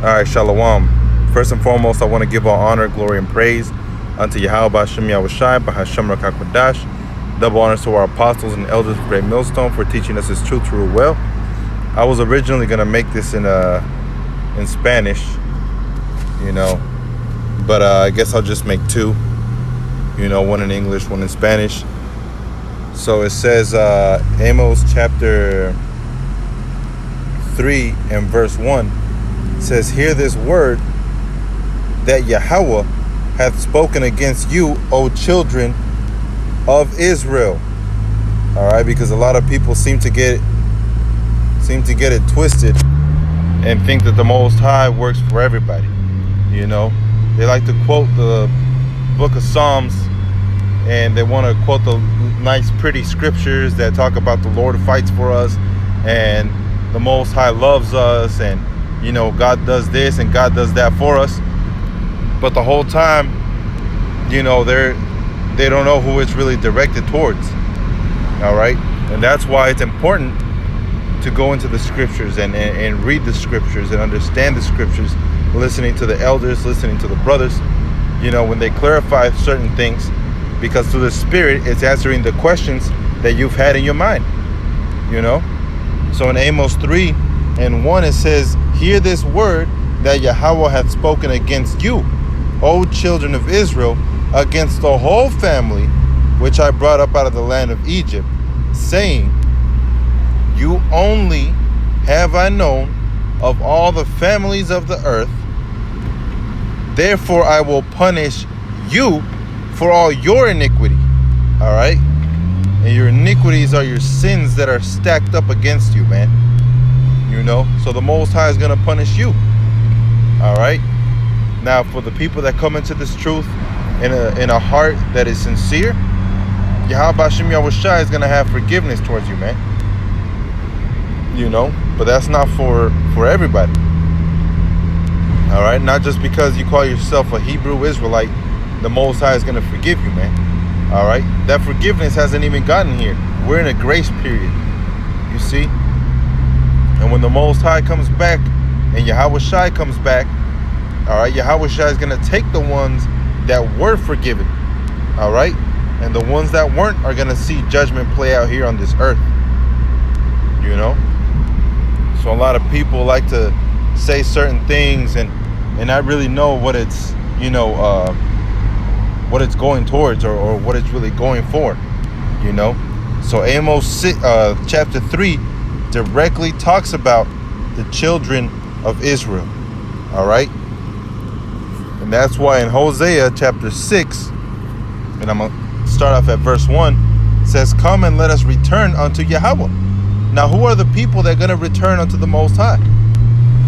All right, Shalom. First and foremost, I want to give all honor, glory, and praise unto Yahweh B'Hashem Yahushai, B'Hashem Rakakwadash. Double honors to our apostles and elders of Great Millstone for teaching us His truth through well. I was originally gonna make this in Spanish, but I guess I'll just make two. One in English, one in Spanish. So it says Amos chapter 3 and verse 1. It says, "Hear this word that Yahweh hath spoken against you, O children of Israel." All right, because a lot of people seem to get it twisted and think that the Most High works for everybody. They like to quote the book of Psalms, and they want to quote the nice, pretty scriptures that talk about the Lord fights for us, and the Most High loves us, and God does this and God does that for us. But the whole time, they don't know who it's really directed towards. All right, and that's why it's important to go into the scriptures and read the scriptures and understand the scriptures, listening to the elders, listening to the brothers, when they clarify certain things, because through the Spirit, it's answering the questions that you've had in your mind, So in Amos 3 and 1, it says, "Hear this word that Yahweh hath spoken against you, O children of Israel, against the whole family, which I brought up out of the land of Egypt, saying, you only have I known of all the families of the earth. Therefore I will punish you for all your iniquity." All right? And your iniquities are your sins that are stacked up against you, man. So the Most High is going to punish you. All right? Now, for the people that come into this truth in a heart that is sincere, Yahweh B'Hashem Yahushai is going to have forgiveness towards you, man. But that's not for everybody. All right? Not just because you call yourself a Hebrew Israelite, the Most High is going to forgive you, man. All right? That forgiveness hasn't even gotten here. We're in a grace period. You see? And when the Most High comes back and Yahweh Shai comes back, all right, Yahweh Shai is going to take the ones that were forgiven, all right? And the ones that weren't are going to see judgment play out here on this earth, So a lot of people like to say certain things and not really know what it's, what it's going towards or what it's really going for, So Amos chapter 3 directly talks about the children of Israel, all right? And that's why in Hosea chapter 6, and I'm going to start off at verse 1, it says, "Come and let us return unto Yahweh." Now, who are the people that are going to return unto the Most High?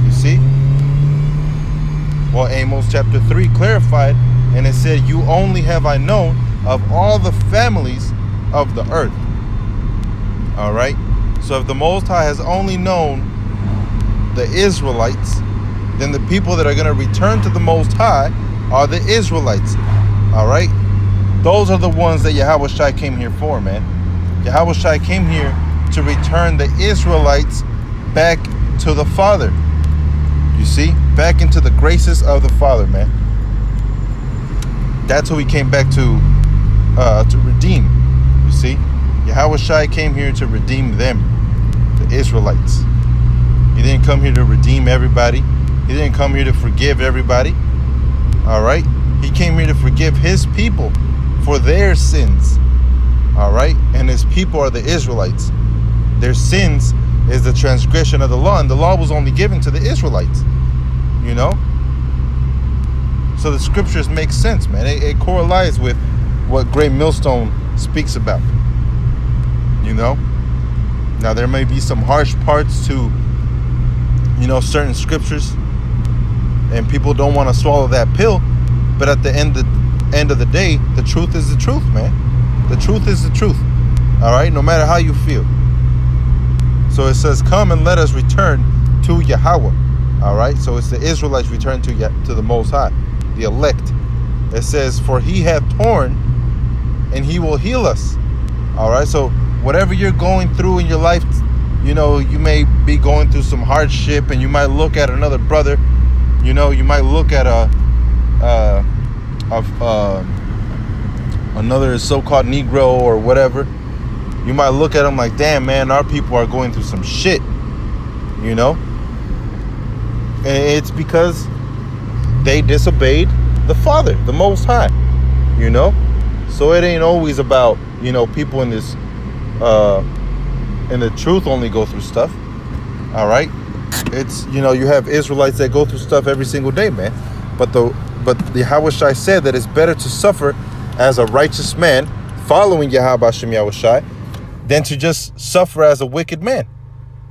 You see? Well, Amos chapter 3 clarified, and it said, "You only have I known of all the families of the earth." All right? So if the Most High has only known the Israelites, then the people that are going to return to the Most High are the Israelites. All right? Those are the ones that Yahweh Shai came here for, man. Yahweh Shai came here to return the Israelites back to the Father. You see? Back into the graces of the Father, man. That's who He came back to redeem. You see? Yahweh Shai came here to redeem them, the Israelites. He didn't come here to redeem everybody. He didn't come here to forgive everybody. All right? He came here to forgive His people for their sins. All right? And His people are the Israelites. Their sins is the transgression of the law, and the law was only given to the Israelites. So the scriptures make sense, man. It correlates with what Great Millstone speaks about. Now there may be some harsh parts to certain scriptures, and people don't want to swallow that pill, but at the end of the day, the truth is the truth, man. The truth is the truth. All right, no matter how you feel. So it says, "Come and let us return to Yahweh." All right, so it's the Israelites return to the Most High, the elect. It says, "For He hath torn, and He will heal us." All right, so whatever you're going through in your life, you may be going through some hardship, and you might look at another brother You know, you might look at another so-called Negro or whatever. You might look at them like, damn, man, our people are going through some shit. You know? And it's because they disobeyed the Father, the Most High. You know? So it ain't always about, you know, people in this, in the truth only go through stuff. All right? It's, you know, you have Israelites that go through stuff every single day, man. But the Yahawashi said that it's better to suffer as a righteous man following Yahweh Hashem Yahawashi than to just suffer as a wicked man.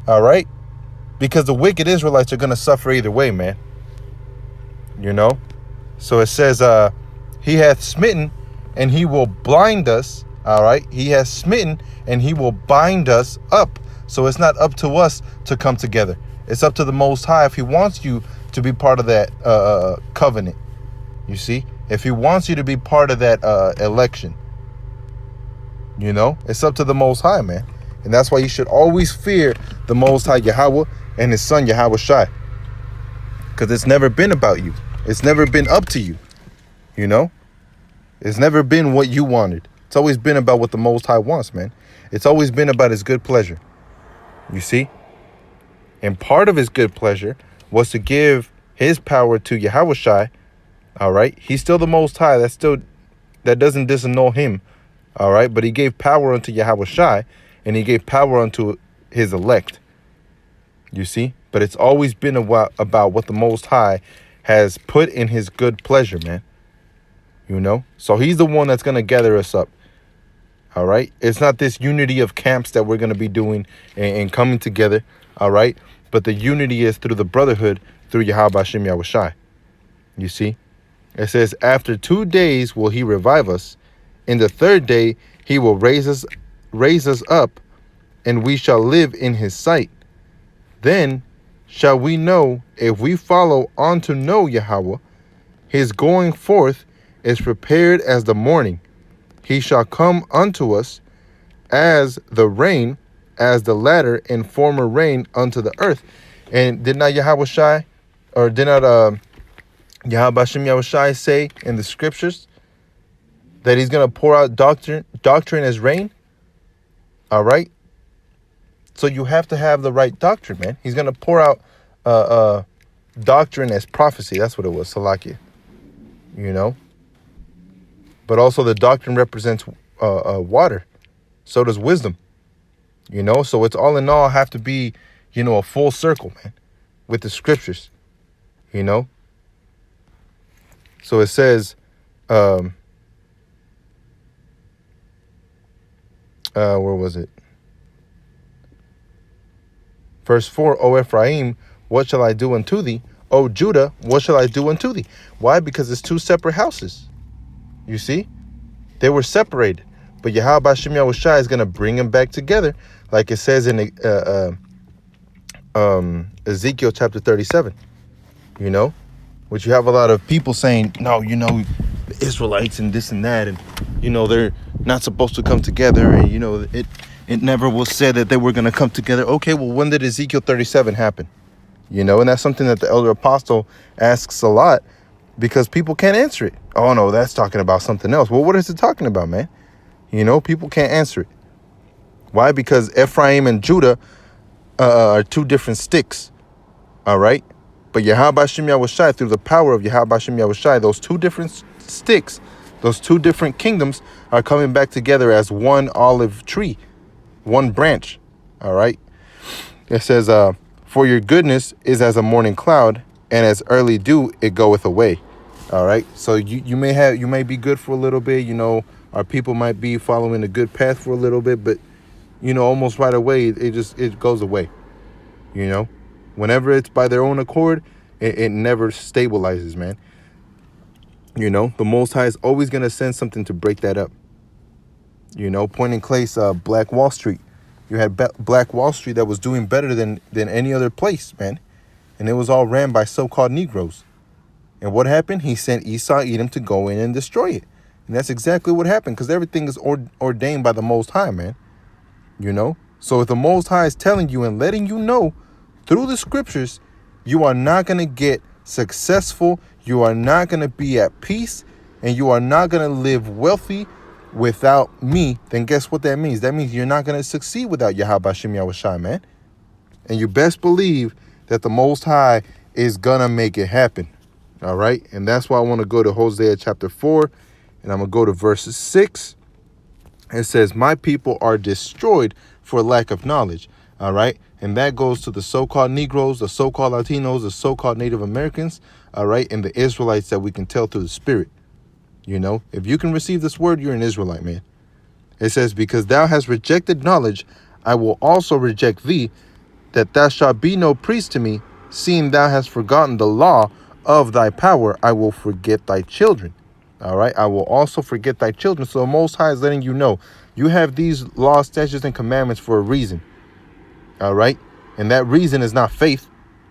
All right? Because the wicked Israelites are going to suffer either way, man. You know? So it says, he hath smitten and he will blind us. All right? He has smitten and he will bind us up. So it's not up to us to come together. It's up to the Most High if he wants you to be part of that covenant. You see? If he wants you to be part of that election. You know? It's up to the Most High, man. And that's why you should always fear the Most High Yahweh and his son Yahawashi. Because it's never been about you. It's never been up to you. You know? It's never been what you wanted. It's always been about what the Most High wants, man. It's always been about his good pleasure. You see? And part of his good pleasure was to give his power to Yahawashi. All right? He's still the Most High. That doesn't disannul him. All right? But he gave power unto Yahawashi, and he gave power unto his elect. You see? But it's always been about what the Most High has put in his good pleasure, man. You know? So he's the one that's going to gather us up. All right? It's not this unity of camps that we're going to be doing and coming together. All right? But the unity is through the brotherhood, through Yahweh Hashem Yahawashi. You see? It says, after 2 days will he revive us. In the third day he will raise us up, and we shall live in his sight. Then shall we know, if we follow on to know Yahweh, his going forth is prepared as the morning. He shall come unto us as the rain, as the latter and former rain unto the earth. And did not Yahawashi, or did not Yahweh Hashem Yahawashi say in the scriptures that he's going to pour out doctrine as rain? All right? So you have to have the right doctrine, man. He's going to pour out doctrine as prophecy. That's what it was, Salakia. You know? But also the doctrine represents water. So does wisdom. You know? So it's all in all have to be, you know, a full circle, man, with the scriptures. You know? So it says, where was it? Verse 4, O Ephraim, what shall I do unto thee? O Judah, what shall I do unto thee? Why? Because it's two separate houses. You see? They were separated. But Yahweh Hashem Yahawashi is going to bring them back together, like it says in Ezekiel chapter 37. You know? Which you have a lot of people saying, no, you know, the Israelites and this and that, and, you know, they're not supposed to come together, and, you know, it never was said that they were going to come together. Okay, well, when did Ezekiel 37 happen? You know, and that's something that the elder apostle asks a lot because people can't answer it. Oh, no, that's talking about something else. Well, what is it talking about, man? You know, people can't answer it. Why? Because Ephraim and Judah are two different sticks. All right? But Yahweh Hashem Yahawashi, through the power of Yahweh Hashem Yahawashi, those two different sticks, those two different kingdoms are coming back together as one olive tree, one branch. All right? It says, for your goodness is as a morning cloud, and as early dew it goeth away. All right? So you may be good for a little bit. You know, our people might be following a good path for a little bit, but, you know, almost right away, it goes away. You know? Whenever it's by their own accord, it never stabilizes, man. You know, the Most High is always going to send something to break that up. You know, point in place, Black Wall Street. You had Black Wall Street that was doing better than any other place, man. And it was all ran by so-called Negroes. And what happened? He sent Esau, Edom to go in and destroy it. And that's exactly what happened, because everything is ordained by the Most High, man. You know? So if the Most High is telling you and letting you know through the scriptures, you are not going to get successful, you are not going to be at peace, and you are not going to live wealthy without me, then guess what that means? That means you're not going to succeed without Yahweh Hashem Yahushai, man. And you best believe that the Most High is going to make it happen. All right? And that's why I want to go to Hosea chapter 4, and I'm going to go to verse 6. It says, my people are destroyed for lack of knowledge. All right? And that goes to the so-called Negroes, the so-called Latinos, the so-called Native Americans, all right, and the Israelites that we can tell through the Spirit. You know, if you can receive this word, you're an Israelite, man. It says, because thou hast rejected knowledge, I will also reject thee, that thou shalt be no priest to me, seeing thou hast forgotten the law of thy power, I will forget thy children. All right, I will also forget thy children. So the Most High is letting you know, you have these laws, statutes, and commandments for a reason. All right, and that reason is not faith.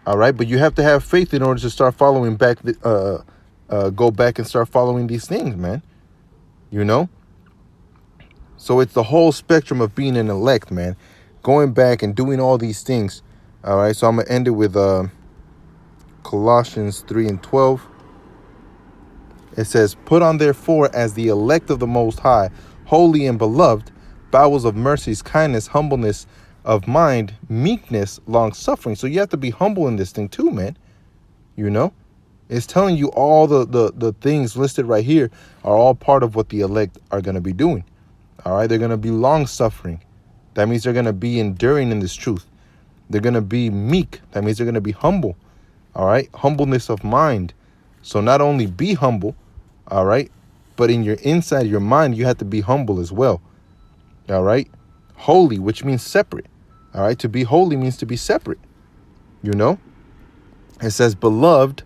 All right, but you have to have faith in order to start following back, go back and start following these things, man. You know? So it's the whole spectrum of being an elect, man. Going back and doing all these things. All right, so I'm going to end it with Colossians 3:12. It says, put on therefore as the elect of the Most High, holy and beloved, bowels of mercies, kindness, humbleness of mind, meekness, long-suffering. So you have to be humble in this thing too, man. You know? It's telling you all the things listed right here are all part of what the elect are going to be doing. All right? They're going to be long-suffering. That means they're going to be enduring in this truth. They're going to be meek. That means they're going to be humble. All right? Humbleness of mind. So not only be humble, all right, but in your inside of your mind, you have to be humble as well. All right? Holy, which means separate. All right? To be holy means to be separate. You know? It says, beloved,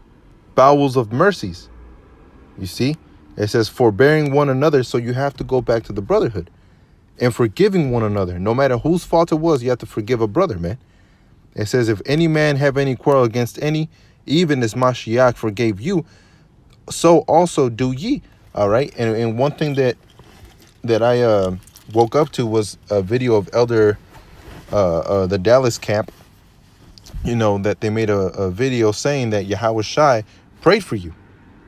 bowels of mercies. You see? It says, forbearing one another. So you have to go back to the brotherhood. And forgiving one another. No matter whose fault it was, you have to forgive a brother, man. It says, if any man have any quarrel against any, even as Mashiach forgave you, so also do ye. All right. And one thing that I woke up to was a video of Elder the Dallas camp. You know, that they made a video saying that Yahweh Shai prayed for you.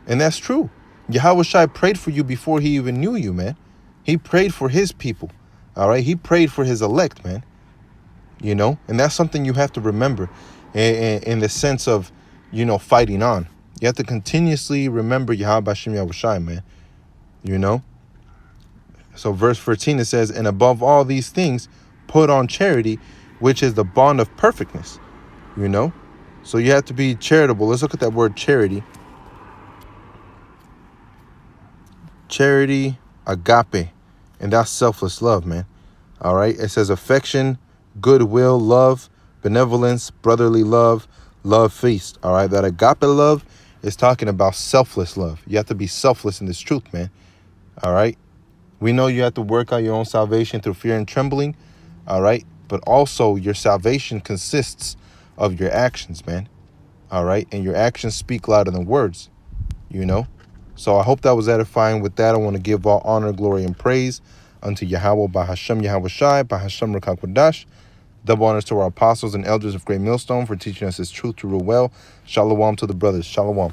And that's true. Yahweh Shai prayed for you before he even knew you, man. He prayed for his people. All right. He prayed for his elect, man. You know, and that's something you have to remember in the sense of, you know, fighting on. You have to continuously remember Yahweh Hashem Yahushai, man. You know? So verse 14, it says, and above all these things, put on charity, which is the bond of perfectness. You know? So you have to be charitable. Let's look at that word charity. Charity, agape. And that's selfless love, man. All right? It says affection, goodwill, love, benevolence, brotherly love, love feast. All right? That agape love is talking about selfless love. You have to be selfless in this truth, man. All right? We know you have to work out your own salvation through fear and trembling. All right? But also your salvation consists of your actions, man. All right? And your actions speak louder than words, you know? So I hope that was edifying. With that, I want to give all honor, glory, and praise unto Yahweh, by Hashem Yahweh Shai, by Hashem Rakakwadash. Double honors to our apostles and elders of Great Millstone for teaching us his truth to rule well. Shalom to the brothers. Shalom.